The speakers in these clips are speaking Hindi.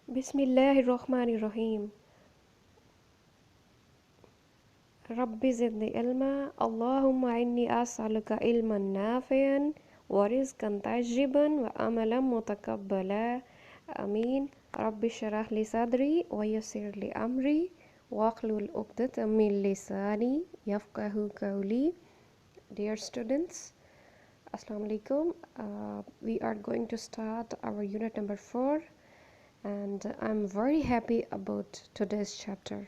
बिस्मिल्लाहिर्रहमानिर्रहीम। रब्बि ज़िदनी इल्मा। अल्लाहुम्मा इन्नी अस्अलुका इल्मन नाफ़िअन व रिज़्क़न तय्यिबन व अमलन मुतक़ब्बला। आमीन। रब्बि इश्रह ली सदरी व यस्सिर ली अमरी वहलुल उक़दतम मिन लिसानी यफ़क़हू क़ौली। Dear students, Assalamu alaikum. We are going to start our unit number 4, and I'm very happy about today's chapter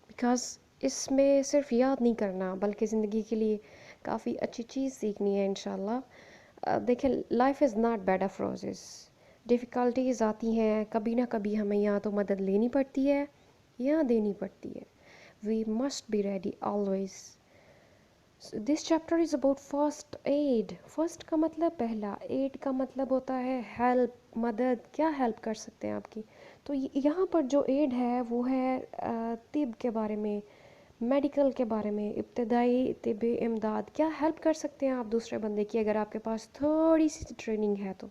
because इसमें सिर्फ याद नहीं करना बल्कि ज़िंदगी के लिए काफ़ी अच्छी चीज़ सीखनी है इंशाल्लाह। देखें, life is not bed of roses. Difficulties आती हैं, कभी ना कभी हमें या तो मदद लेनी पड़ती है या देनी पड़ती है। We must be ready always. This chapter is about first aid. First का मतलब पहला, एड का मतलब होता है हेल्प, मदद। क्या हेल्प कर सकते हैं आपकी। तो यहाँ पर जो एड है वो है तिब के बारे में, मेडिकल के बारे में, इब्तदाई तिब इमदाद। क्या हेल्प कर सकते हैं आप दूसरे बंदे की अगर आपके पास थोड़ी सी ट्रेनिंग है तो।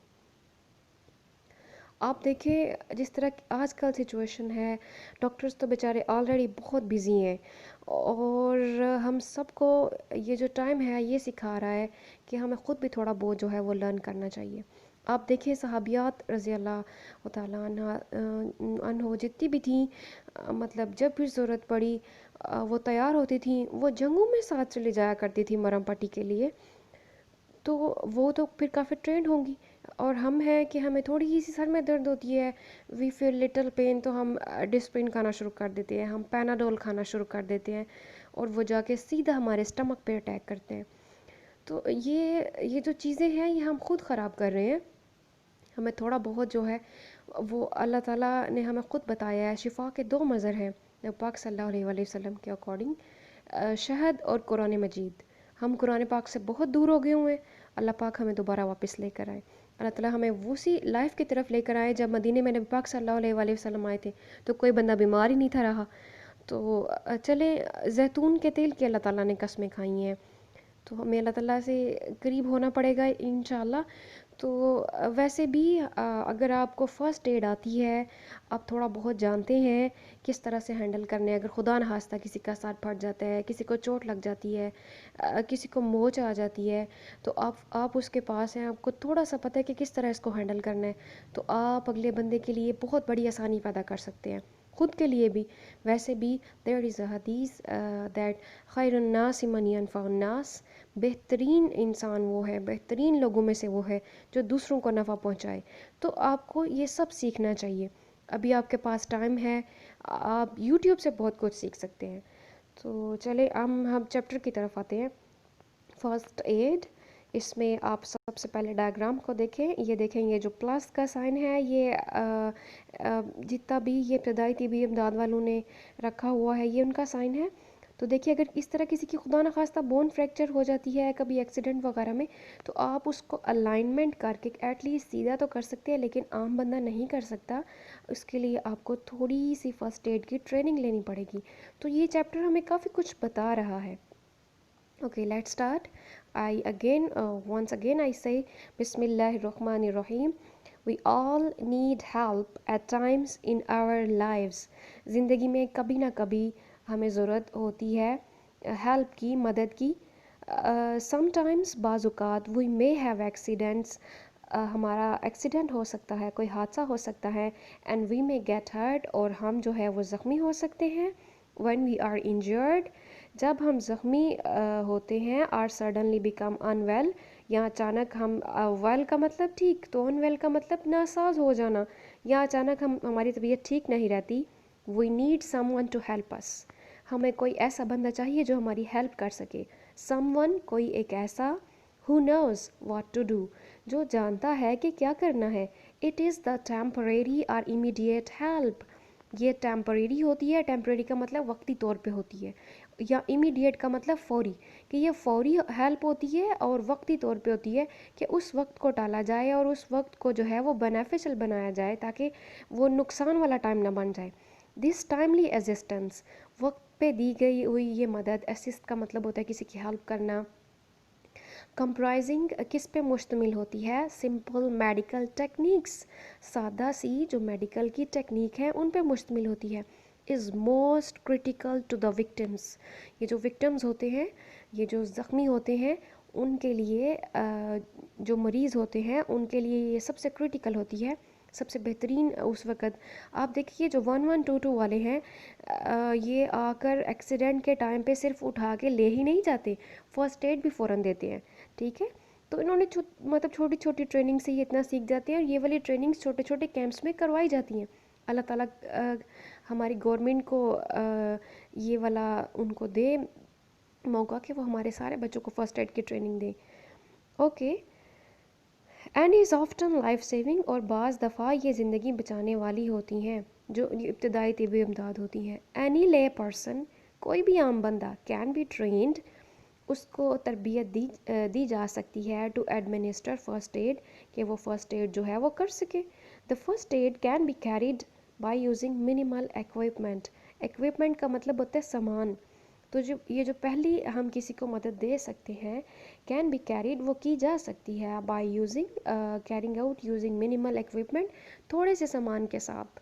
आप देखें जिस तरह आजकल सिचुएशन है, डॉक्टर्स तो बेचारे ऑलरेडी बहुत बिजी हैं और हम सबको ये जो टाइम है ये सिखा रहा है कि हमें ख़ुद भी थोड़ा बहुत जो है वो लर्न करना चाहिए। आप देखिए सहाबियात रज़ी अल्लाह तआला अन्हो जितनी भी थी, मतलब जब भी ज़रूरत पड़ी वो तैयार होती थी, वो जंगों में साथ चली जाया करती थी मरहम पट्टी के लिए। तो वो तो फिर काफ़ी ट्रेंड होंगी। और हम हैं कि हमें थोड़ी सी सर में दर्द होती है, वी फील लिटिल पेन, तो हम डिस्प्रिन खाना शुरू कर देते हैं, हम पैनाडोल खाना शुरू कर देते हैं और वो जाके सीधा हमारे स्टमक पे अटैक करते हैं। तो ये जो चीज़ें हैं ये हम खुद ख़राब कर रहे हैं। हमें थोड़ा बहुत जो है वो अल्लाह ताला ने हमें ख़ुद बताया है। शिफा के दो मज़र हैं नबी पाक सल्लल्लाहु अलैहि वसल्लम के अकॉर्डिंग, शहद और कुरान मजीद। हम कुरान पाक से बहुत दूर हो गए हुए हैं, अल्लाह पाक हमें दोबारा वापस लेकर आए। अल्लाह ताला हमें उसी लाइफ की तरफ लेकर आए जब मदीने में नबी पाक सल्लल्लाहु अलैहि वसल्लम आए थे तो कोई बंदा बीमार ही नहीं था रहा। तो चले जैतून के तेल की अल्लाह ताला ने कस्में खाई हैं, तो हमें अल्लाह ताला से करीब होना पड़ेगा इंशाल्लाह। तो वैसे भी अगर आपको फ़र्स्ट एड आती है, आप थोड़ा बहुत जानते हैं किस तरह से हैंडल करने हैं। अगर खुदा न खास्ता किसी का सर फट जाता है, किसी को चोट लग जाती है, किसी को मोच आ जाती है, तो आप उसके पास हैं, आपको थोड़ा सा पता है कि किस तरह इसको हैंडल करना है, तो आप अगले बंदे के लिए बहुत बड़ी आसानी पैदा कर सकते हैं, खुद के लिए भी। वैसे भी देयर इज़ अ हदीस दैट खैरुन्नास मन यनफ़उन्नास। बेहतरीन इंसान वो है, बेहतरीन लोगों में से वो है जो दूसरों को नफ़ा पहुंचाए। तो आपको ये सब सीखना चाहिए। अभी आपके पास टाइम है, आप यूट्यूब से बहुत कुछ सीख सकते हैं। तो चले हम चैप्टर की तरफ आते हैं। फर्स्ट एड, इसमें आप सबसे पहले डायग्राम को देखें। ये देखें, ये जो प्लस का साइन है ये जितना भी ये इब्तदाई तिबी इमदाद वालों ने रखा हुआ है ये उनका साइन है। तो देखिए, अगर इस तरह किसी की खुदा न खास्ता बोन फ्रैक्चर हो जाती है कभी एक्सीडेंट वगैरह में, तो आप उसको अलाइनमेंट करके एटलीस्ट सीधा तो कर सकते हैं, लेकिन आम बंदा नहीं कर सकता। उसके लिए आपको थोड़ी सी फर्स्ट एड की ट्रेनिंग लेनी पड़ेगी। तो ये चैप्टर हमें काफ़ी कुछ बता रहा है। Okay, let's start. Once again I say Bismillahirrahmanirrahim. We all need help at times in our lives. ज़िंदगी में कभी ना कभी हमें ज़रूरत होती है हेल्प की, मदद की। Sometimes बाज़ुकात we may have accidents. हमारा एक्सीडेंट हो सकता है, कोई हादसा हो सकता है, and we may get hurt, और हम जो है वो ज़ख्मी हो सकते हैं। When we are injured, जब हम ज़ख्मी होते हैं, आर सडनली बिकम अनवेल, या अचानक हम वेल का मतलब ठीक, तो अनवेल का मतलब नासाज हो जाना, या अचानक हमारी तबीयत ठीक नहीं रहती। We need someone to help us. हमें कोई ऐसा बंदा चाहिए जो हमारी हेल्प कर सके। समवन, कोई एक ऐसा, who knows what to do, जो जानता है कि क्या करना है। इट इज़ द टेम्परेरी और इमीडिएट हेल्प। ये टेम्परेरी होती है, टेम्परेरी का मतलब वक्ती तौर पे होती है, या इमीडिएट का मतलब फ़ौरी, कि ये फ़ौरी हेल्प होती है और वक्ती तौर पे होती है कि उस वक्त को टाला जाए और उस वक्त को जो है वो बेनिफिशियल बनाया जाए ताकि वो नुकसान वाला टाइम ना बन जाए। दिस टाइमली असिस्टेंस, वक्त पे दी गई हुई ये मदद। असिस्ट का मतलब होता है किसी की हेल्प करना। कंप्राइजिंग किस पे मुश्तमिल होती है? सिंपल मेडिकल टेक्निक्स, सादा सी जो मेडिकल की टेक्निक है उन पे मुश्तमिल होती है। Is most critical to the victims, ये जो विक्टिम्स होते हैं, ये जो ज़ख्मी होते हैं, उनके लिए जो मरीज़ होते हैं उनके लिए ये सबसे क्रिटिकल होती है, सबसे बेहतरीन उस वक़्त। आप देखिए जो 1122 वाले हैं, ये आकर एक्सीडेंट के टाइम पे सिर्फ उठा के ले ही नहीं जाते, फ़र्स्ट एड भी फ़ौरन देते हैं। ठीक है, तो इन्होंने मतलब छोटी छोटी ट्रेनिंग से ये इतना सीख जाते हैं, और ये वाली ट्रेनिंग्स छोटे छोटे कैंप्स में करवाई जाती हैं। अल्लाह ताला हमारी गवर्नमेंट को ये वाला उनको दे मौका कि वो हमारे सारे बच्चों को फ़र्स्ट एड की ट्रेनिंग दें। Okay, and is often life saving, और बाज़ दफ़ा ये ज़िंदगी बचाने वाली होती हैं, जो इब्तदाई तिब्बी इमदाद होती हैं। एनी ले पर्सन, कोई भी आम बंदा, कैन बी ट्रेंड, उसको तरबियत दी जा सकती है टू एडमिनिस्टर फ़र्स्ट एड, कि वो फ़र्स्ट एड जो है वो कर सके। The first aid can be carried by using minimal equipment, equipment का मतलब होता है सामान। तो जो ये जो पहली हम किसी को मदद दे सकते हैं, कैन बी कैरीड, वो की जा सकती है by using carrying out using minimal equipment, थोड़े से सामान के साथ।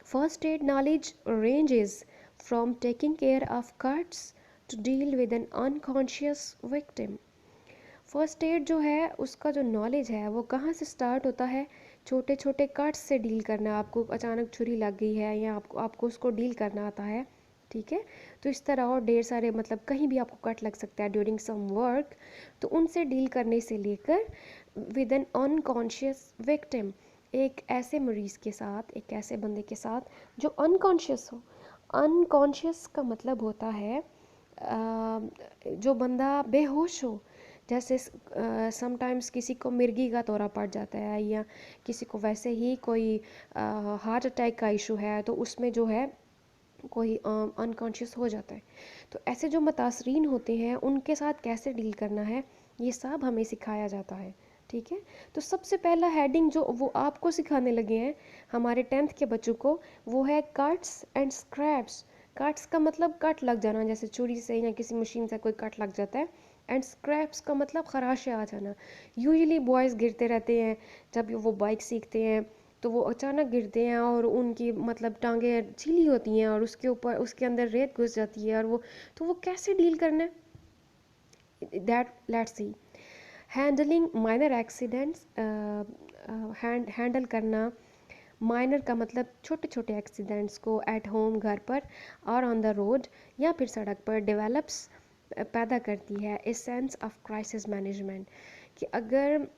First aid knowledge ranges from taking care of cuts to deal with an unconscious victim. First aid जो है उसका जो नॉलेज है वो कहाँ से स्टार्ट होता है? छोटे छोटे कट्स से डील करना, आपको अचानक छुरी लग गई है या आपको उसको डील करना आता है। ठीक है, तो इस तरह और ढेर सारे, मतलब कहीं भी आपको कट लग सकता है ड्यूरिंग सम वर्क, तो उनसे डील करने से लेकर विद एन अनकॉन्शियस विक्टिम, एक ऐसे मरीज़ के साथ, एक ऐसे बंदे के साथ जो अनकॉन्शियस हो। अनकॉन्शियस का मतलब होता है जो बंदा बेहोश हो। जैसे समटाइम्स किसी को मिर्गी का दौरा पड़ जाता है, या किसी को वैसे ही कोई हार्ट अटैक का इशू है, तो उसमें जो है कोई अनकॉन्शियस हो जाता है। तो ऐसे जो मुतासरीन होते हैं उनके साथ कैसे डील करना है, ये सब हमें सिखाया जाता है। ठीक है, तो सबसे पहला हेडिंग जो वो आपको सिखाने लगे हैं हमारे 10th के बच्चों को, वो है कट्स एंड स्क्रैप्स। कट्स का मतलब कट लग जाना, जैसे छुरी से या किसी मशीन से कोई कट लग जाता है। एंड स्क्रैप्स का मतलब खराशे आ जाना। यूजुअली बॉयज़ गिरते रहते हैं जब वो बाइक सीखते हैं, तो वो अचानक गिरते हैं और उनकी मतलब टांगें छीली होती हैं और उसके ऊपर उसके अंदर रेत घुस जाती है, और वो तो वो कैसे डील करना है, that let's see. Handling minor accidents, handle करना माइनर का मतलब छोटे छोटे एक्सीडेंट्स को एट होम, घर पर, और ऑन द रोड या फिर सड़क पर, डेवलप्स पैदा करती है a sense of crisis management, कि अगर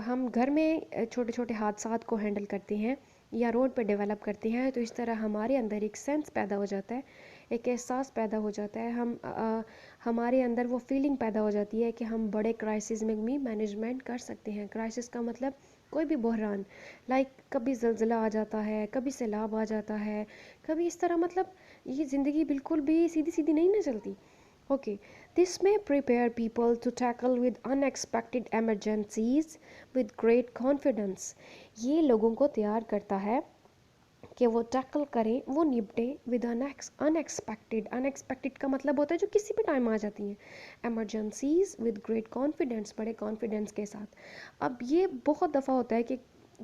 हम घर में छोटे छोटे हादसात को हैंडल करते हैं या रोड पे डेवलप करते हैं, तो इस तरह हमारे अंदर एक सेंस पैदा हो जाता है, एक एहसास पैदा हो जाता है, हमारे अंदर वो फीलिंग पैदा हो जाती है कि हम बड़े क्राइसिस में भी मैनेजमेंट कर सकते हैं। क्राइसिस का मतलब कोई भी बहरान, लाइक कभी ज़लज़ला आ जाता है, कभी सैलाब आ जाता है, कभी इस तरह, मतलब ये ज़िंदगी बिल्कुल भी सीधी सीधी नहीं ना चलती। Okay, this may prepare people to tackle with unexpected emergencies with great confidence. ये लोगों को तैयार करता है कि वो टैकल करें, वो निपटे विद अनएक्सपेक्टेड। अनएक्सपेक्टेड का मतलब होता है जो किसी भी टाइम आ जाती हैं। एमरजेंसीज विद ग्रेट कॉन्फिडेंस, बड़े कॉन्फिडेंस के साथ। अब ये बहुत दफ़ा होता है कि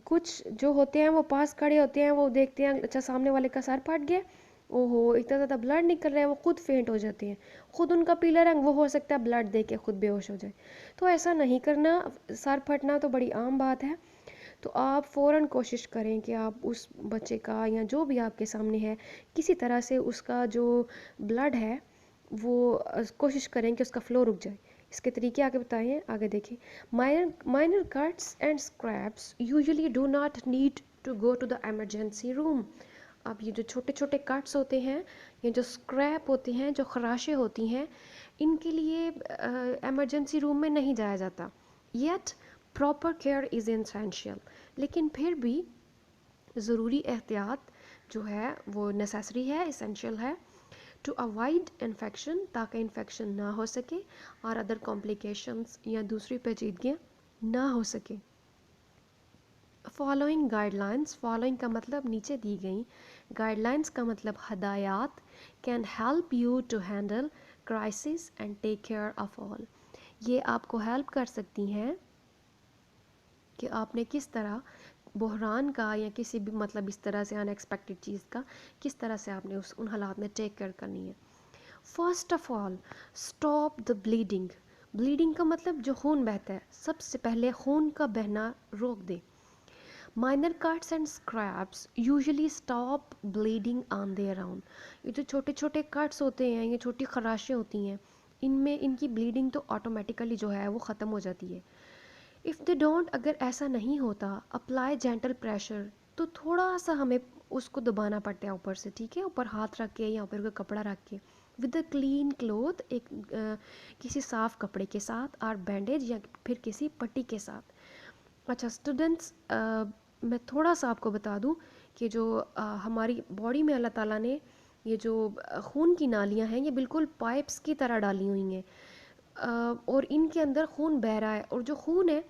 कुछ जो होते हैं वो पास खड़े होते हैं, वो देखते हैं अच्छा सामने वाले का सर फट गया, ओहो इतना ज़्यादा ब्लड निकल रहा है, वो खुद फेंट हो जाते हैं। खुद उनका पीला रंग, वो हो सकता है ब्लड दे के खुद बेहोश हो जाए। तो ऐसा नहीं करना, सर फटना तो बड़ी आम बात है। तो आप फ़ौरन कोशिश करें कि आप उस बच्चे का या जो भी आपके सामने है, किसी तरह से उसका जो ब्लड है वो कोशिश करें कि उसका फ़्लो रुक जाए। इसके तरीके आगे बताएं, आगे देखें। Minor cuts and scrapes usually do not need to go to the emergency room. अब ये जो छोटे छोटे कट्स होते हैं, ये जो स्क्रैप होते हैं, जो खराशें होती हैं, इनके लिए एमरजेंसी रूम में नहीं जाया जाता। Yet proper care is essential, लेकिन फिर भी ज़रूरी एहतियात जो है वो नेसेसरी है, इसेंशियल है, टू अवॉइड इन्फेक्शन, ताकि इन्फेक्शन ना हो सके और अदर कॉम्प्लिकेशंस या दूसरी पेचीदगियाँ ना हो सके। फॉलोइंग गाइडलाइंस, फॉलोइंग का मतलब नीचे दी गई, गाइडलाइंस का मतलब हदायत, can help you to handle crisis and take care of all. ये आपको हेल्प कर सकती हैं कि आपने किस तरह बहरान का या किसी भी मतलब इस तरह से अनएक्सपेक्टेड चीज़ का किस तरह से आपने उन हालात में टेक केयर करनी है। First of all, stop the bleeding. Bleeding का मतलब जो खून बहता है, सबसे पहले खून का बहना रोक दे। Minor cuts and scrapes usually stop bleeding on their own. ये जो छोटे छोटे कट्स होते हैं, ये छोटी खराशें होती हैं, इनमें इनकी ब्लीडिंग तो ऑटोमेटिकली जो है वो ख़त्म हो जाती है। इफ़ दे डोंट, अगर ऐसा नहीं होता, अप्लाई जेंटल प्रेशर, तो थोड़ा सा हमें उसको दबाना पड़ता है ऊपर से, ठीक है, ऊपर हाथ रख के या ऊपर कोई कपड़ा रख के, विद अ क्लीन क्लोथ, एक किसी साफ़ कपड़े के साथ, और बैंडेज या फिर किसी पट्टी के साथ। अच्छा स्टूडेंट्स, मैं थोड़ा सा आपको बता दूं कि जो हमारी बॉडी में अल्लाह ताला ने ये जो खून की नालियां हैं, ये बिल्कुल पाइप्स की तरह डाली हुई हैं, और इनके अंदर खून बह रहा है, और जो खून है,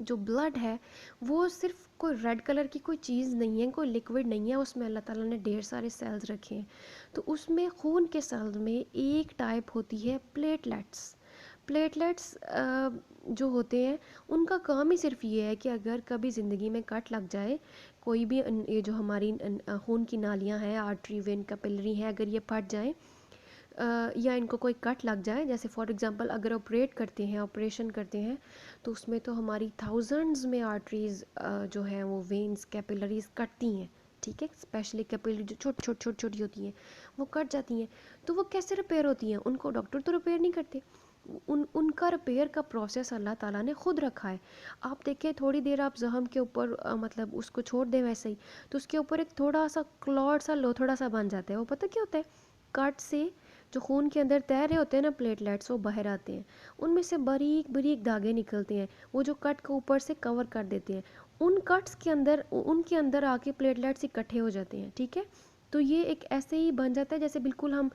जो ब्लड है, वो सिर्फ कोई रेड कलर की कोई चीज़ नहीं है, कोई लिक्विड नहीं है, उसमें अल्लाह ताला ने ढेर सारे सेल्स रखे हैं। तो उसमें खून के सेल्स में एक टाइप होती है प्लेटलेट्स। प्लेटलेट्स जो होते हैं, उनका काम ही सिर्फ ये है कि अगर कभी ज़िंदगी में कट लग जाए, कोई भी ये जो हमारी खून की नालियाँ हैं, आर्टरी, वेन, कैपिलरी हैं, अगर ये फट जाएं, या इनको कोई कट लग जाए, जैसे फॉर एग्जांपल अगर ऑपरेशन करते हैं, तो उसमें तो हमारी थाउजेंड्स में आर्टरीज़ जो हैं वो वेन्स, कैपिलरीज कटती हैं, ठीक है, स्पेशली कैपिलरी जो छोटी छोटी होती हैं, वो कट जाती हैं। तो वो कैसे रिपेयर होती हैं? उनको डॉक्टर तो रिपेयर नहीं करते, उनका रिपेयर का प्रोसेस अल्लाह ताला ने खुद रखा है। आप देखें, थोड़ी देर आप जख्म के ऊपर मतलब उसको छोड़ दें वैसे ही, तो उसके ऊपर एक थोड़ा सा क्लॉट सा लोथड़ा सा बन जाता है। वो पता क्या होता है? कट से जो खून के अंदर तैर रहे होते हैं ना प्लेटलेट्स, वो बाहर आते हैं, उनमें से बारीक बारीक धागे निकलते हैं, वो जो कट को ऊपर से कवर कर देते हैं। उन कट्स के अंदर, उनके अंदर आके प्लेटलेट्स इकट्ठे हो जाते हैं, ठीक है। तो ये एक ऐसे ही बन जाता है जैसे बिल्कुल हम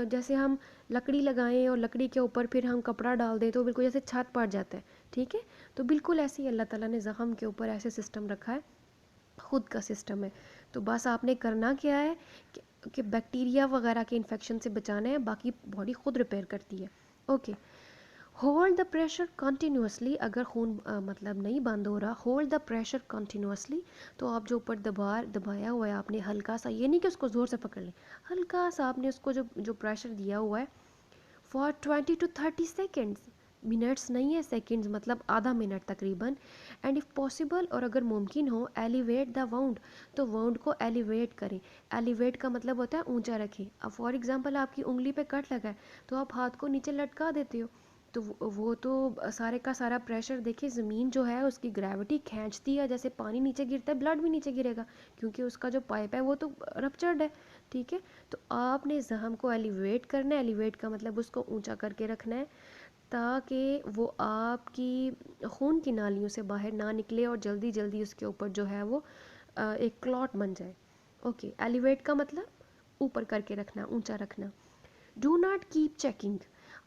जैसे हम लकड़ी लगाएं और लकड़ी के ऊपर फिर हम कपड़ा डाल दें, तो बिल्कुल जैसे छत पड़ जाता है, ठीक है। तो बिल्कुल ऐसे ही अल्लाह ताला ने ज़ख़म के ऊपर ऐसे सिस्टम रखा है, खुद का सिस्टम है। तो बस आपने करना क्या है कि बैक्टीरिया वगैरह के इन्फेक्शन से बचाना है, बाकी बॉडी खुद रिपेयर करती है। Okay, hold the pressure continuously. अगर खून मतलब नहीं बंद हो रहा, होल्ड द प्रेशर कंटिन्यूसली। तो आप जो ऊपर दबाया हुआ है आपने हल्का सा, ये नहीं कि उसको ज़ोर से पकड़ लें, हल्का सा आपने उसको जो जो प्रेशर दिया हुआ है, फॉर 20 to 30 सेकेंड्स, मिनट्स नहीं है, सेकेंड्स, मतलब आधा मिनट तकरीबन। एंड इफ़ पॉसिबल, और अगर मुमकिन हो, एलिवेट द वाउंड, तो वाउंड को एलिवेट करें। एलिवेट का मतलब होता है ऊंचा रखें। अब फॉर एग्जांपल आपकी उंगली पे कट लगा है, तो आप हाथ को नीचे लटका देते हो, तो वो तो सारे का सारा प्रेशर, देखिए ज़मीन जो है उसकी ग्रेविटी खींचती है, जैसे पानी नीचे गिरता है, ब्लड भी नीचे गिरेगा, क्योंकि उसका जो पाइप है वो तो रप्चर्ड है, ठीक है। तो आपने जख्म को एलिवेट करना है, एलिवेट का मतलब उसको ऊंचा करके रखना है, ताकि वो आपकी खून की नालियों से बाहर ना निकले और जल्दी जल्दी उसके ऊपर जो है वो एक क्लॉट बन जाए। ओके, एलिवेट का मतलब ऊपर करके रखना, ऊंचा रखना। Do not keep checking.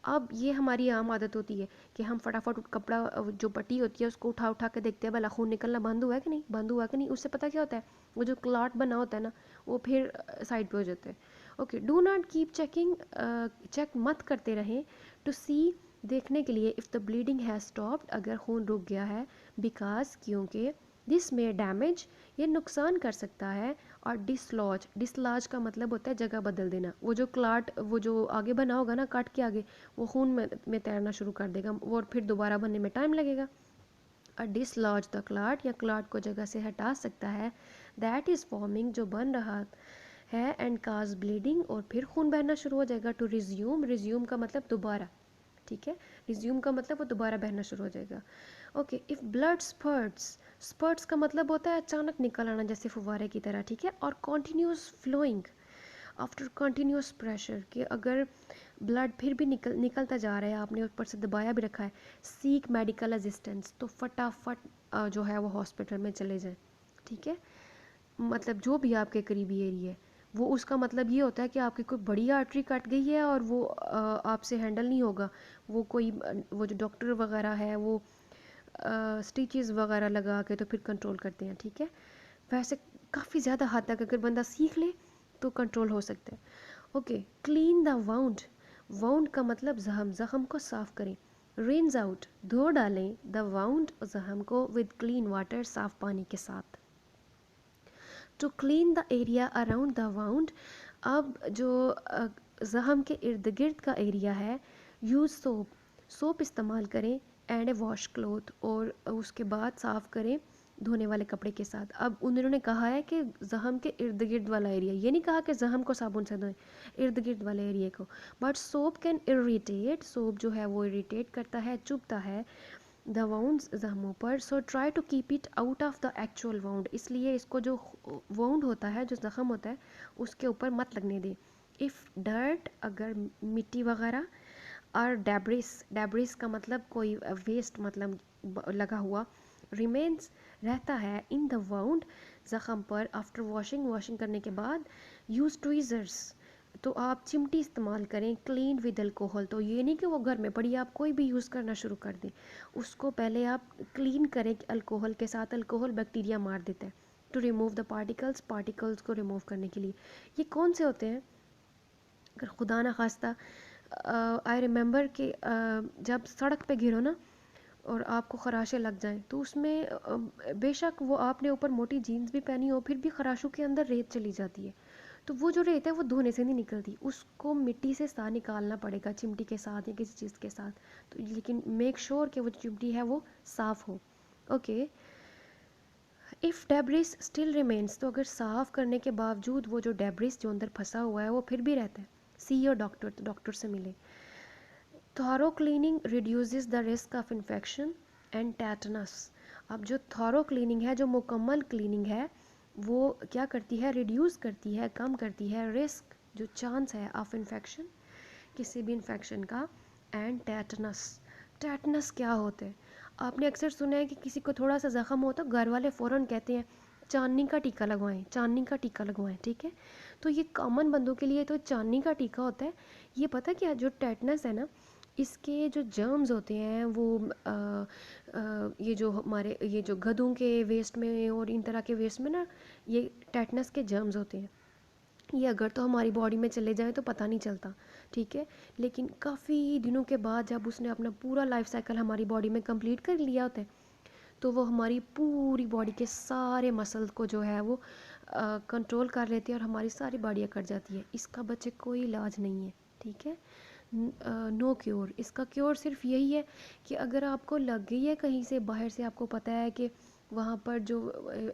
अब ये हमारी आम आदत होती है कि हम फटाफट कपड़ा जो पट्टी होती है उसको उठा उठा के देखते हैं, भला खून निकलना बंद हुआ है कि नहीं, बंद हुआ कि नहीं। उससे पता क्या होता है, वो जो क्लॉट बना होता है ना, वो फिर साइड पे हो जाता है। Okay, do not keep checking, check मत करते रहें, टू सी, देखने के लिए, if the bleeding has stopped, अगर खून रुक गया है, बिकॉज, क्योंकि, दिस में डैमेज, ये नुकसान कर सकता है, और डिसलॉज, डिसलॉज का मतलब होता है जगह बदल देना। वो जो क्लाट, वो जो आगे बना होगा ना कट के आगे, वो खून में तैरना शुरू कर देगा, और फिर दोबारा बनने में टाइम लगेगा। अ डिसलॉज द क्लाट, या क्लाट को जगह से हटा सकता है, दैट इज़ फॉर्मिंग, जो बन रहा है, एंड काज ब्लीडिंग, और फिर खून बहना शुरू हो जाएगा। टू रिज्यूम, रिज्यूम का मतलब दोबारा, ठीक है, रिज्यूम का मतलब वो दोबारा बहना शुरू हो जाएगा। Okay, if blood sprouts, sprouts का मतलब होता है अचानक निकल आना जैसे फुवारे की तरह, ठीक है, और continuous flowing after continuous pressure, कि अगर ब्लड फिर भी निकलता जा रहा है, आपने ऊपर से दबाया भी रखा है, सीक मेडिकल असिस्टेंस, तो फटाफट जो है वो हॉस्पिटल में चले जाएं, ठीक है। मतलब जो भी आपके करीबी एरिया है, वो उसका मतलब ये होता है कि आपकी कोई बड़ी आर्टरी कट गई है और वो आपसे हैंडल नहीं होगा, वो कोई वो जो डॉक्टर वगैरह है वो स्टिचेस वगैरह लगा के तो फिर कंट्रोल करते हैं, ठीक है। वैसे काफ़ी ज़्यादा हद तक अगर बंदा सीख ले तो कंट्रोल हो सकता है। Okay, clean the wound, wound का मतलब जख्म, जख्म को साफ करें। रिंस आउट, धो डालें द वाउंड, जख्म को, विद क्लीन वाटर, साफ पानी के साथ। To clean the area around the wound, अब जो जख्म के इर्द गिर्द का एरिया है, यूज़ सोप, सोप इस्तेमाल करें, एंड ए वॉश क्लोथ, और उसके बाद साफ़ करें धोने वाले कपड़े के साथ। अब उन्होंने कहा है कि जख्म के इर्द गिर्द वाला एरिया, ये नहीं कहा कि जख्म को साबुन से धोएं, इर्द गिर्द वाले एरिया को। But soap can irritate, soap जो है वो इरिटेट करता है, चुभता है द वाउंड्स, जख्मों पर। So try to keep it out of the actual wound, इसलिए इसको जो वाउंड होता है, जो जख्म होता है, उसके ऊपर मत लगने दे। इफ़ डर्ट, अगर मिट्टी वगैरह, और डेब्रिस, डेब्रिस का मतलब कोई वेस्ट, मतलब लगा हुआ, रिमेन्स, रहता है, इन द वाउंड, ज़ख़म पर, आफ्टर वॉशिंग, वॉशिंग करने के बाद, यूज़ ट्वीज़र्स, तो आप चिमटी इस्तेमाल करें, क्लीन विद अल्कोहल, तो ये नहीं कि वो घर में पड़ी आप कोई भी यूज़ करना शुरू कर दें, उसको पहले आप क्लीन करें अल्कोहल के साथ। अल्कोहल बैक्टीरिया मार देता है। To remove the particles, particles को रिमूव करने के लिए। ये कौन से होते हैं? अगर खुदा ना खास्ता, आई रिमेंबर कि जब सड़क पे गिरो ना और आपको खराशें लग जाएं, तो उसमें बेशक वो आपने ऊपर मोटी जीन्स भी पहनी हो, फिर भी खराशों के अंदर रेत चली जाती है। तो वो जो रेत है वो धोने से नहीं निकलती, उसको मिट्टी से साफ निकालना पड़ेगा, चिमटी के साथ या किसी चीज़ के साथ। तो लेकिन मेक श्योर कि वो जो चिमटी है वो साफ़ हो। Okay. If debris still remains, तो अगर साफ़ करने के बावजूद वो जो डेब्रिस जो अंदर फंसा हुआ है वो फिर भी रहता है, सी योर डॉक्टर, तो डॉक्टर से मिले। Thorough cleaning reduces the risk of infection and tetanus. अब जो थॉरो क्लीनिंग है, जो मुकम्मल क्लीनिंग है, वो क्या करती है? रिड्यूस करती है, कम करती है रिस्क, जो चांस है ऑफ इन्फेक्शन, किसी भी इन्फेक्शन का, एंड टेटनस। टेटनस क्या होता है? आपने अक्सर सुना है कि किसी को थोड़ा सा ज़ख़म हो तो घर वाले फ़ौरन कहते हैं चांदनी का टीका लगवाएं, चांदनी का टीका लगवाएं, ठीक है? तो ये कॉमन बंदों के लिए तो चांदनी का टीका होता है। ये पता क्या, जो टेटनस है ना, इसके जो जर्म्स होते हैं वो ये जो हमारे, ये जो गधों के वेस्ट में और इन तरह के वेस्ट में ना, ये टेटनस के जर्म्स होते हैं। ये अगर तो हमारी बॉडी में चले जाएं तो पता नहीं चलता, ठीक है, लेकिन काफ़ी दिनों के बाद जब उसने अपना पूरा लाइफ साइकिल हमारी बॉडी में कंप्लीट कर लिया होता है, तो वो हमारी पूरी बॉडी के सारे मसल्स को जो है वो कंट्रोल कर लेती है और हमारी सारी बॉडी कट जाती है। इसका बच्चे कोई इलाज नहीं है, ठीक है, नो क्योर। इसका क्योर सिर्फ यही है कि अगर आपको लग गई है कहीं से बाहर से, आपको पता है कि वहाँ पर जो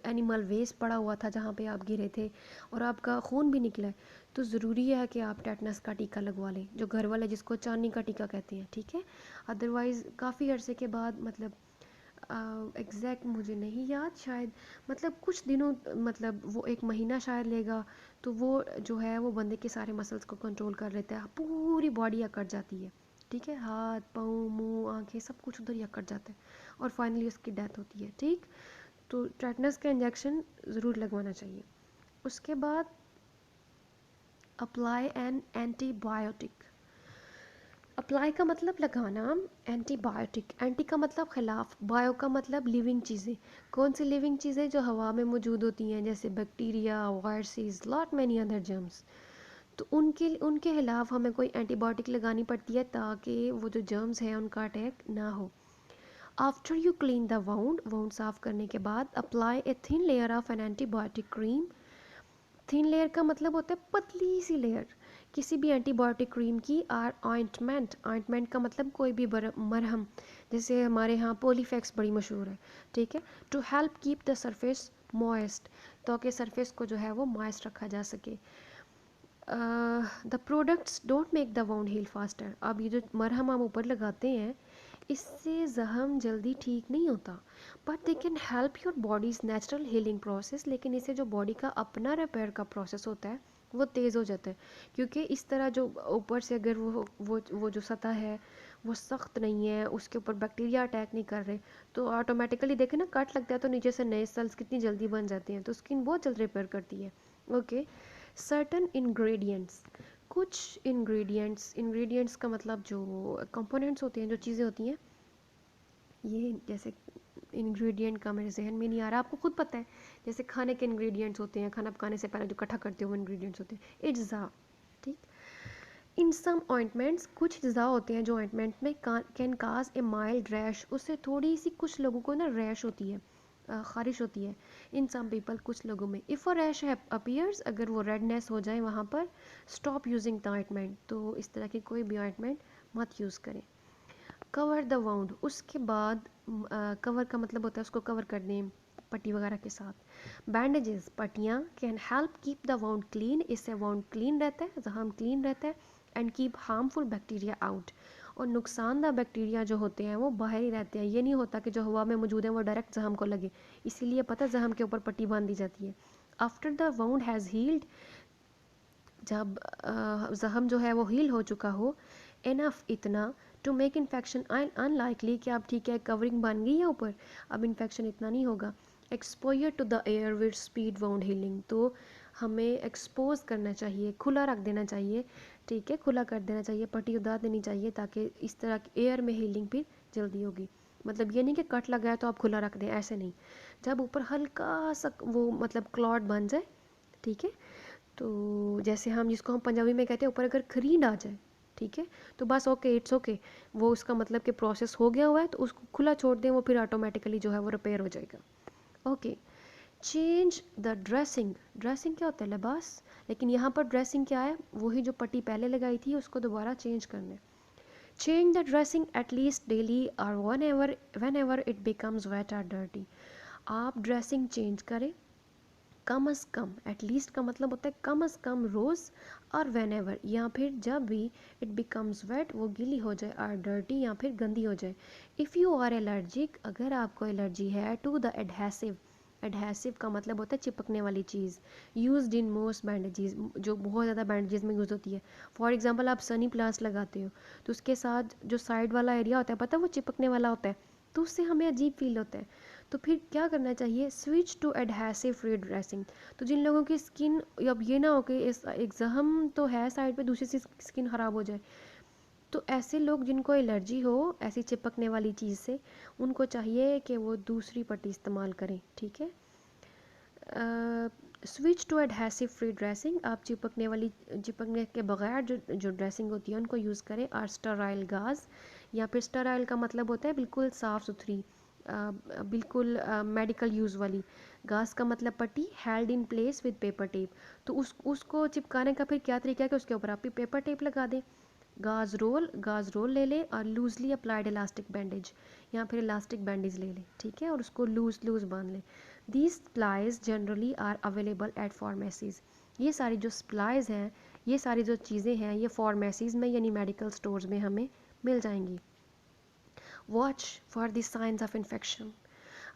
एनिमल वेस्ट पड़ा हुआ था जहाँ पे आप गिरे थे और आपका खून भी निकला है, तो ज़रूरी है कि आप टेटनस का टीका लगवा लें, जो घर वाले जिसको चांदनी का टीका कहते हैं, ठीक है। अदरवाइज़ काफ़ी अरसे के बाद, मतलब एग्जैक्ट मुझे नहीं याद, शायद मतलब कुछ दिनों, मतलब वो एक महीना शायद लेगा, तो वो जो है वो बंदे के सारे मसल्स को कंट्रोल कर लेता है, पूरी बॉडी अकड़ जाती है, ठीक है, हाथ पाँव मुंह आंखें सब कुछ उधर ही अकड़ जाता है और फाइनली उसकी डेथ होती है, ठीक। तो टेटनस का इंजेक्शन ज़रूर लगवाना चाहिए। उसके बाद अप्लाई एन एंटीबायोटिक। अप्लाई का मतलब लगाना, एंटीबायोटिक, एंटी का मतलब खिलाफ, बायो का मतलब लिविंग चीज़ें। कौन सी लिविंग चीज़ें? जो हवा में मौजूद होती हैं, जैसे bacteria, viruses, lot many other germs. तो उनके उनके खिलाफ हमें कोई एंटीबायोटिक लगानी पड़ती है ताकि वो जो जर्म्स हैं उनका अटैक ना हो। After you clean the wound, wound साफ करने के बाद, apply a thin layer of an antibiotic cream. Thin layer का मतलब होता है पतली सी लेयर किसी भी एंटीबायोटिक क्रीम की। आर ऑइंटमेंट, ऑइंटमेंट का मतलब कोई भी मरहम, जैसे हमारे यहाँ पोलीफैक्स बड़ी मशहूर है, ठीक है। To help keep the surface moist, ताकि सरफेस को जो है वो मॉइस्ट रखा जा सके। The products don't make the wound heal faster. अब ये जो मरहम हम ऊपर लगाते हैं, इससे जख्म जल्दी ठीक नहीं होता, but they can help your bodies natural healing process. लेकिन इससे जो बॉडी का अपना रिपेयर का प्रोसेस होता है वो तेज़ हो जाता है, क्योंकि इस तरह जो ऊपर से अगर वो जो सतह है वो सख्त नहीं है, उसके ऊपर बैक्टीरिया अटैक नहीं कर रहे, तो ऑटोमेटिकली देखें ना, कट लगता है तो नीचे से नए सेल्स कितनी जल्दी बन जाते हैं, तो स्किन बहुत जल्दी रिपेयर करती है। ओके। सर्टन इंग्रेडिएंट्स, कुछ इंग्रेडिएंट्स, इंग्रेडिएंट्स का मतलब जो कंपोनेंट्स होते हैं, जो चीज़ें होती हैं, ये जैसे इंग्रेडिएंट का मेरे जहन में नहीं आ रहा, आपको खुद पता है, जैसे खाने के इंग्रेडिएंट्स होते हैं, खाना पकाने से पहले जो इकट्ठा करते हुए इंग्रेडिएंट्स होते हैं, इट्ज़ा, ठीक। इन सम ऑइंटमेंट्स, कुछ अज़ा होते हैं जो ऑइंटमेंट में can cause A mild rash, उससे थोड़ी सी कुछ लोगों को ना रैश होती है, ख़ारिश होती है। इन सम पीपल, कुछ लोगों में। इफ़ अ रैश अपीयर्स, अगर वो रेडनेस हो जाए वहाँ पर, स्टॉप यूजिंग द ऑइंटमेंट, तो इस तरह की कोई भी ऑइंटमेंट मत यूज़ करें। कवर द वाउंड, उसके बाद कवर का मतलब होता है उसको कवर कर दें पट्टी वगैरह के साथ। बैंडेजेस, पट्टियाँ, can help keep the wound clean, इससे वाउंड क्लीन रहता है, जख्म क्लीन रहता है। And keep harmful bacteria out, और नुकसानदा बैक्टीरिया जो होते हैं वो बाहर ही रहते हैं। ये नहीं होता कि जो हवा में मौजूद है वो डायरेक्ट जख्म को लगे, इसीलिए पता जख्म के ऊपर पट्टी बांध दी जाती है। After the wound has healed, जब जख्म जो है वो हील हो चुका हो, इनफ, इतना, टू मेक इन्फेक्शन अनलाइकली, कि आप ठीक है कवरिंग बन गई है ऊपर, अब इन्फेक्शन इतना नहीं होगा। Exposure to the air with speed wound healing, तो हमें एक्सपोज करना चाहिए, खुला रख देना चाहिए, ठीक है, खुला कर देना चाहिए, पट्टी उतार देनी चाहिए, ताकि इस तरह की एयर में हीलिंग फिर जल्दी होगी। मतलब ये नहीं कि कट लगा है तो आप खुला रख दें, ऐसे नहीं। जब ऊपर हल्का सा वो मतलब क्लॉट बन जाए, ठीक है, तो जैसे हम जिसको हम पंजाबी में कहते हैं ऊपर अगर खरीद आ जाए, ठीक है, तो बस ओके, इट्स ओके, वो उसका मतलब कि प्रोसेस हो गया हुआ है, तो उसको खुला छोड़ दें, वो फिर ऑटोमेटिकली जो है वो रिपेयर हो जाएगा। Okay. Change the dressing, dressing क्या होता है, लिबास, लेकिन यहाँ पर ड्रेसिंग क्या है, वही जो पट्टी पहले लगाई थी उसको दोबारा चेंज करना है। Change the dressing at least daily और whenever it becomes wet और डर्टी, आप ड्रेसिंग चेंज करें कम अज़ कम, एटलीस्ट का मतलब होता है कम अज़ कम रोज़, और वेन एवर, या फिर जब भी इट बिकम्स वेट, वो गीली हो जाए, और डर्टी या फिर गंदी हो जाए। इफ़ यू आर एलर्जिक, अगर आपको एलर्जी है, टू द एडहेसिव, एडहेसिव का मतलब होता है चिपकने वाली चीज़, यूज्ड इन मोस्ट बैंडेजेस, जो बहुत ज़्यादा बैंडेजेस में यूज़ होती है। फॉर एग्जांपल आप सनी प्लास लगाते हो, तो उसके साथ जो साइड वाला एरिया होता है पता है वो चिपकने वाला होता है, तो उससे हमें अजीब फील होता है। तो फिर क्या करना चाहिए, switch to adhesive free dressing. तो जिन लोगों की स्किन, अब ये ना हो कि इस एक जख्म तो है साइड पे, दूसरी सी स्किन ख़राब हो जाए, तो ऐसे लोग जिनको एलर्जी हो ऐसी चिपकने वाली चीज़ से, उनको चाहिए कि वो दूसरी पट्टी इस्तेमाल करें, ठीक है। Switch to adhesive free dressing, आप चिपकने के बगैर जो जो ड्रेसिंग होती है उनको यूज़ करें। और स्टराइल गाज, या फिर स्टराइल का मतलब होता है बिल्कुल साफ़ सुथरी, बिल्कुल मेडिकल यूज़ वाली। गाज का मतलब पट्टी, held in place with paper tape, तो उसको चिपकाने का फिर क्या तरीका है कि उसके ऊपर आप पेपर टेप लगा दें। गाज रोल ले लें और लूजली अप्लाइड इलास्टिक बैंडेज, या फिर इलास्टिक बैंडेज ले लें, ठीक है, और उसको लूज बांध लें। These supplies generally are available at pharmacies, ये सारी जो सप्लाइज हैं, ये सारी जो चीज़ें हैं, ये फार्मेसीज़ में यानी मेडिकल स्टोर्स में हमें मिल जाएंगी। Watch for the science of infection,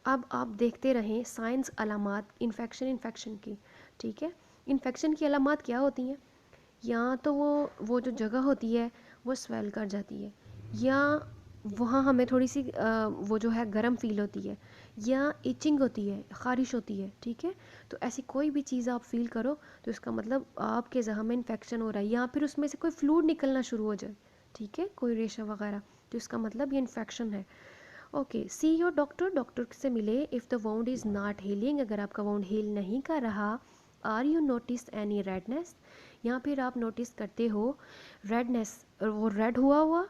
अब आप देखते रहें साइंस, अलामात इन्फेक्शन की, ठीक है। इन्फेक्शन की अलामात क्या होती हैं, या तो वो जो जगह होती है वो स्वेल कर जाती है, या वहाँ हमें थोड़ी सी वो जो है गर्म फील होती है, या इचिंग होती है, ख़ारिश होती है, ठीक है। तो ऐसी कोई भी चीज़ आप फील करो तो इसका मतलब आपके जख्म में इन्फेक्शन हो रहा है, या फिर उसमें से कोई फ्लूइड निकलना शुरू हो जाए, ठीक है, कोई रेशा वगैरह, तो इसका मतलब ये इन्फेक्शन है। Okay, see your doctor, doctor से मिले। If the wound is not healing, अगर आपका वाउंड हील नहीं कर रहा। Are you notice any redness, या फिर आप नोटिस करते हो रेडनेस, वो रेड हुआ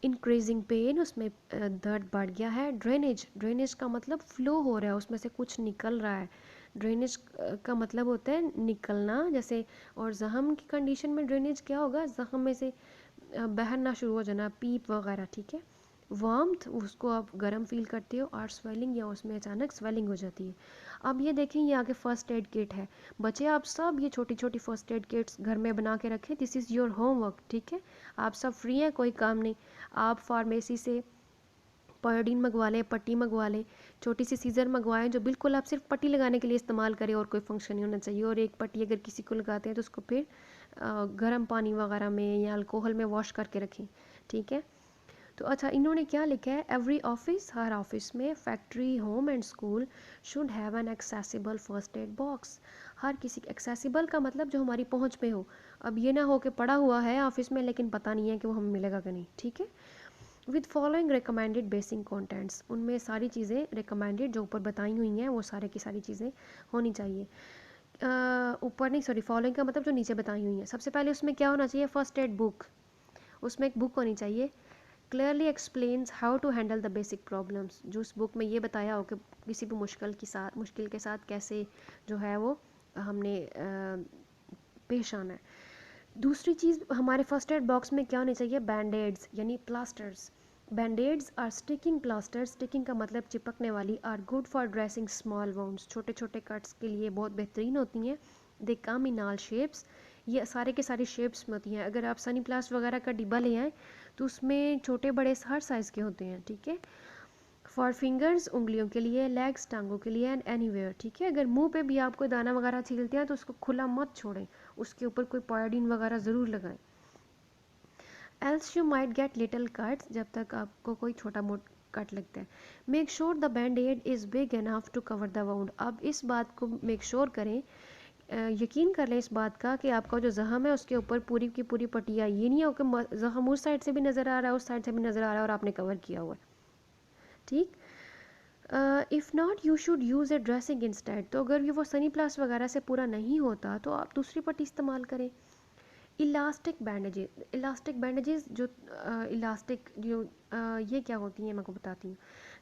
इंक्रीजिंग पेन, उसमें दर्द बढ़ गया है। ड्रेनेज, ड्रेनेज का मतलब फ्लो हो रहा है, उसमें से कुछ निकल रहा है। ड्रेनेज का मतलब होता है निकलना, जैसे, और जख्म की कंडीशन में ड्रेनेज क्या होगा, जख्म में से बहना शुरू हो जाना, पीप वगैरह, ठीक है। वार्मथ, उसको आप गर्म फील करते हो, और स्वेलिंग, या उसमें अचानक स्वेलिंग हो जाती है। अब ये देखें, ये आगे फ़र्स्ट एड किट है, बच्चे आप सब ये छोटी छोटी फ़र्स्ट एड किट्स घर में बना के रखें, दिस इज़ योर होमवर्क, ठीक है। आप सब फ्री हैं, कोई काम नहीं, आप फार्मेसी से पायोडीन मंगवा लें, पट्टी मंगवा लें, छोटी सी सीज़र मंगवाएं जो बिल्कुल आप सिर्फ पट्टी लगाने के लिए इस्तेमाल करें, और कोई फंक्शन नहीं होना चाहिए। और एक पट्टी अगर किसी को लगाते हैं तो उसको फिर गर्म पानी वगैरह में या अल्कोहल में वॉश करके रखें, ठीक है। तो अच्छा, इन्होंने क्या लिखा है, एवरी ऑफिस, हर ऑफिस में, factory, home and school should have an accessible first aid box. हर किसी, एक्सेसिबल का मतलब जो हमारी पहुंच में हो। अब ये ना हो कि पड़ा हुआ है ऑफिस में लेकिन पता नहीं है कि वो हमें मिलेगा कि नहीं, ठीक है। With following recommended basic contents, उनमें सारी चीज़ें रिकमेंडेड जो ऊपर बताई हुई हैं वो सारे की सारी चीज़ें होनी चाहिए। ऊपर नहीं, सॉरी, फॉलोइंग का मतलब जो नीचे बताई हुई है। सबसे पहले उसमें क्या होना चाहिए, फर्स्ट एड बुक, उसमें एक बुक होनी चाहिए। Clearly explains how to handle the basic problems, जो उस बुक में ये बताया हो कि किसी भी मुश्किल के साथ कैसे जो है वो हमने पेश आना है। दूसरी चीज़ हमारे फर्स्ट एड बॉक्स में क्या होनी चाहिए, बैंडेड्स यानी plasters. Bandaids are sticking plasters, sticking का मतलब चिपकने वाली, are good for dressing small wounds, छोटे छोटे कट्स के लिए बहुत बेहतरीन होती हैं। दे कम इन ऑल शेप्स, ये सारे के सारे शेप्स में होती हैं। अगर आप सनी प्लास्ट वगैरह का डिब्बा ले आएँ तो उसमें छोटे बड़े हर साइज़ के होते हैं, ठीक है। फॉर फिंगर्स, उंगलियों के लिए, लेग्स, टांगों के लिए, एंड एनीवेयर, ठीक है। अगर मुंह पे भी आप कोई दाना वगैरह छीलते हैं तो उसको खुला मत छोड़ें, उसके ऊपर कोई पायोडीन वगैरह ज़रूर लगाएं। Else you might get little cuts, जब तक आपको कोई छोटा मोट कट लगता है। Make sure the band aid is big enough to cover the wound, अब इस बात को मेक श्योर करें, यकीन कर लें इस बात का कि आपका जो ज़ख़म है उसके ऊपर पूरी की पूरी पट्टियाँ, ये नहीं हो कि ज़ख़म उस साइड से भी नज़र आ रहा है, उस साइड से भी नज़र आ रहा है और आपने कवर किया हुआ है, ठीक। If not you should use A dressing instead, तो अगर ये वो सनी प्लास्ट वगैरह से पूरा नहीं होता तो आप दूसरी पट्टी इस्तेमाल करें। इलास्टिक बैंडेजेस जो ये क्या होती हैं मैं आपको बताती हूँ।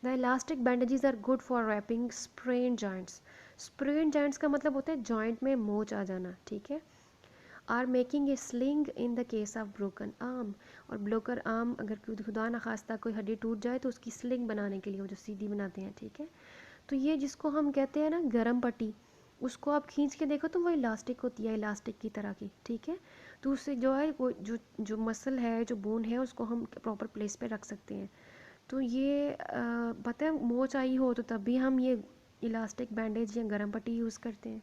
The elastic bandages are good for wrapping sprain joints. Sprain joints का मतलब होता है जॉइंट में मोच आ जाना, ठीक है। Are making a sling in the case of broken arm, और ब्रोकर आर्म अगर खुदा न खास्ता कोई हड्डी टूट जाए तो उसकी स्लिंग बनाने के लिए वो जो सीधी बनाते हैं, ठीक है। तो ये जिसको हम कहते हैं ना गरम पट्टी, उसको आप खींच के देखो तो वो इलास्टिक होती है, इलास्टिक की तरह की, ठीक है। तो उससे जो है वो जो जो मसल है, जो बोन है, उसको हम प्रॉपर प्लेस पे रख सकते हैं। तो ये पता है मोच आई हो तो तब भी हम ये इलास्टिक बैंडेज या गरम पट्टी यूज़ करते हैं।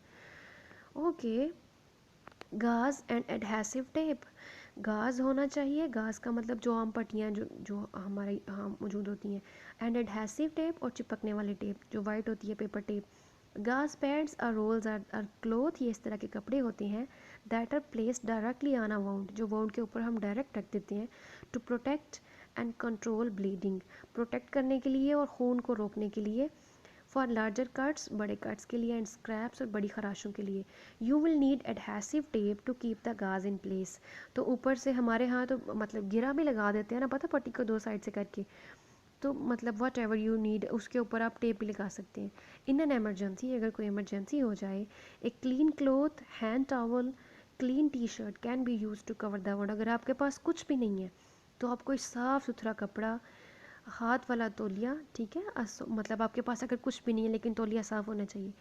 ओके, गाज एंड एडहेसिव टेप, गाज होना चाहिए, गाज का मतलब जो आम पट्टियाँ जो जो हमारे यहाँ मौजूद होती हैं, एंड एडहेसिव टेप और चिपकने वाली टेप जो वाइट होती है, पेपर टेप। गाज पैड्स और रोल्स आर क्लोथ, ये इस तरह के कपड़े होते हैं, that are placed directly on a wound, जो वाउंड के ऊपर हम डायरेक्ट रख देते हैं, to protect and control bleeding, protect करने के लिए और खून को रोकने के लिए। फॉर लार्जर कट्स, बड़े कट्स के लिए, एंड स्क्रैप्स और बड़ी खराशों के लिए। You will need adhesive tape to keep the गाज इन प्लेस, तो ऊपर से हमारे यहाँ तो मतलब गिरा भी लगा देते हैं ना, पता, पट्टी को दो साइड से करके, तो मतलब वट एवर यू नीड उसके ऊपर आप टेप भी लगा सकते हैं। इन एन एमरजेंसी, अगर कोई इमरजेंसी हो जाए, एक clean cloth, hand towel, clean T shirt can be use to cover the wound, अगर आपके पास कुछ भी नहीं है तो आप कोई साफ़ सुथरा कपड़ा, हाथ वाला तौलिया, ठीक है, मतलब आपके पास अगर कुछ भी नहीं है लेकिन तौलिया साफ़ होना चाहिए।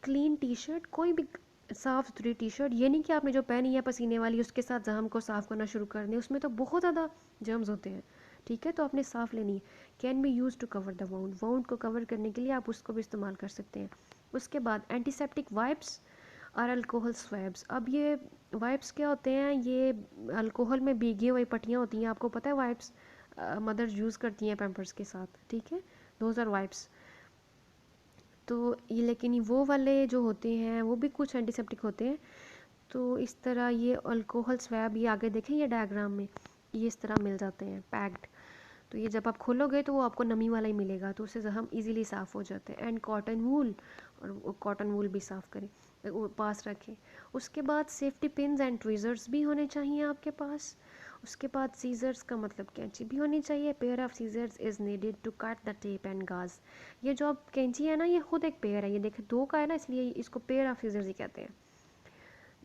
क्लीन टी शर्ट, कोई भी साफ़ सुथरी टी शर्ट, ये नहीं कि आपने जो पहनी है पसीने वाली उसके साथ जहम को साफ़ करना शुरू कर दें, उसमें तो बहुत ज़्यादा जर्म्स होते हैं, ठीक है, तो आपने साफ़ लेनी है। Can be use to cover the wound, wound को कवर करने के लिए आप उसको भी इस्तेमाल कर सकते हैं। उसके बाद एंटीसेप्टिक वाइप्स और अल्कोहल स्वैब्स, अब ये वाइप्स क्या होते हैं, ये अल्कोहल में भीगी हुई पट्टियाँ होती हैं, आपको पता है वाइप्स मदर्स यूज़ करती हैं पैम्पर्स के साथ, ठीक है, दोज आर वाइप्स। तो ये लेकिन वो वाले जो होते हैं वो भी कुछ एंटीसेप्टिक होते हैं। तो इस तरह ये अल्कोहल स्वैब, ये आगे देखें ये डायग्राम में, ये इस तरह मिल जाते हैं पैक्ड। तो ये जब आप खोलोगे तो वो आपको नमी वाला ही मिलेगा, तो उससे हम इजीली साफ़ हो जाते हैं। एंड कॉटन वूल, और कॉटन वूल भी साफ़ करें, वो पास रखें। उसके बाद सेफ्टी पिन्स एंड ट्वीज़र्स भी होने चाहिए आपके पास। उसके बाद सीजर्स का मतलब कैंची भी होनी चाहिए। Pair of scissors is needed to cut the tape and gauze, ये जो आप कैंची है ना, ये खुद एक पेयर है, ये देखें दो का है ना, इसलिए इसको पेयर ऑफ सीजर्स ही कहते हैं,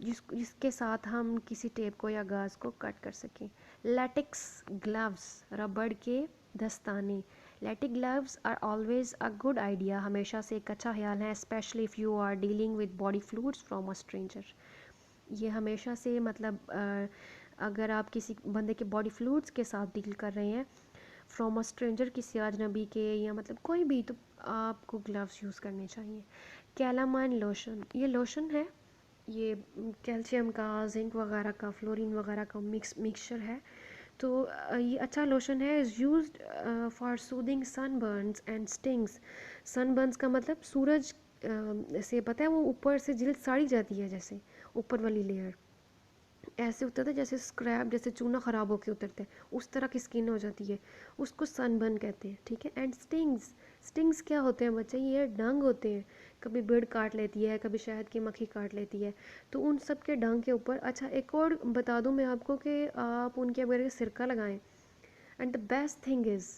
जिसके साथ हम किसी टेप को या गाज को कट कर सकें। लैटेक्स ग्लव्स, रबड़ के दस्ताने, latex gloves are always a good idea, हमेशा से एक अच्छा ख्याल है, specially if you are dealing with body fluids from a stranger, ये हमेशा से मतलब अगर आप किसी बंदे के बॉडी फ्लूइड्स के साथ डील कर रहे हैं फ्रॉम अ स्ट्रेंजर, किसी अजनबी के या मतलब कोई भी, तो आपको ग्लव्स यूज़ करने चाहिए। कैलामाइन लोशन, ये लोशन है, ये कैल्शियम का, जिंक वगैरह का, फ्लोरीन वगैरह का मिक्सचर है। तो ये अच्छा लोशन है, is used for soothing sunburns and stings. Sunburns का मतलब सूरज से, पता है वो ऊपर से जिल्द साड़ी जाती है, जैसे ऊपर वाली लेयर ऐसे उतरता है जैसे स्क्रैप, जैसे चूना ख़राब होकर उतरता है, उस तरह की स्किन हो जाती है, उसको सनबर्न कहते हैं, ठीक है। एंड स्टिंग्स, स्टिंग्स क्या होते हैं बच्चे, ये डंग होते हैं, कभी बिड़ काट लेती है, कभी शहद की मक्खी काट लेती है, तो उन सब के डंग के ऊपर, अच्छा एक और बता दूं मैं आपको कि आप उनके वगैरह सिरका लगाएं। And the best thing is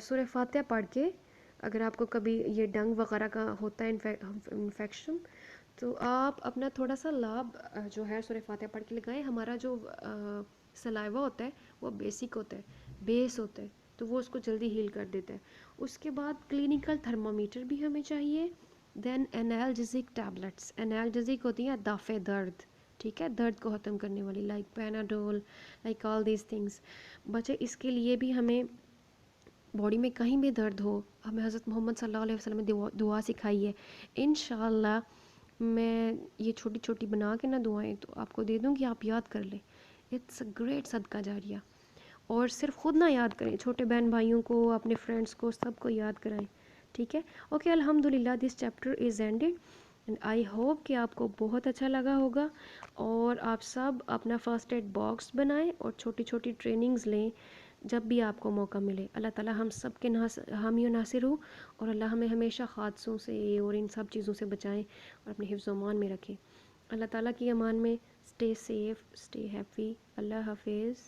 सूरह फातिहा पढ़ के, अगर आपको कभी ये डंग वगैरह का होता है इन्फेक्शन, तो आप अपना थोड़ा सा लाभ जो है सूरह फातिहा पढ़ के लगाएं। हमारा जो सलाइवा होता है वो बेसिक होता है, बेस होता है, तो वो उसको जल्दी हील कर देता है। उसके बाद क्लिनिकल थर्मामीटर भी हमें चाहिए। देन एनाल्जेसिक टैबलेट्स, एनाल्जेसिक होती हैं दाफ़े दर्द, ठीक है, दर्द को ख़त्म करने वाली, like Panadol, like all these things. बच्चे इसके लिए भी हमें बॉडी में कहीं भी दर्द हो, हमें हज़रत मोहम्मद सल्लल्लाहु अलैहि वसल्लम ने दुआ सिखाई है। इंशाल्लाह मैं ये छोटी छोटी बना के ना दुआएं तो आपको दे दूँगी, आप याद कर लें। इट्स अ ग्रेट सदका जारिया। और सिर्फ खुद ना याद करें, छोटे बहन भाइयों को, अपने फ्रेंड्स को, सबको याद कराएं, ठीक है। ओके, अल्हम्दुलिल्लाह this chapter is ended and I hope कि आपको बहुत अच्छा लगा होगा। और आप सब अपना फ़र्स्ट एड बॉक्स बनाएं और छोटी छोटी ट्रेनिंग्स लें जब भी आपको मौका मिले। अल्लाह ताला हम सब के हामी नासिर हो, और अल्लाह हमें हमेशा हादसों से और इन सब चीज़ों से बचाएं और अपने हिफ्ज़ अमान में रखें। अल्लाह ताला की अमान में। Stay safe, stay happy. अल्लाह हाफिज़।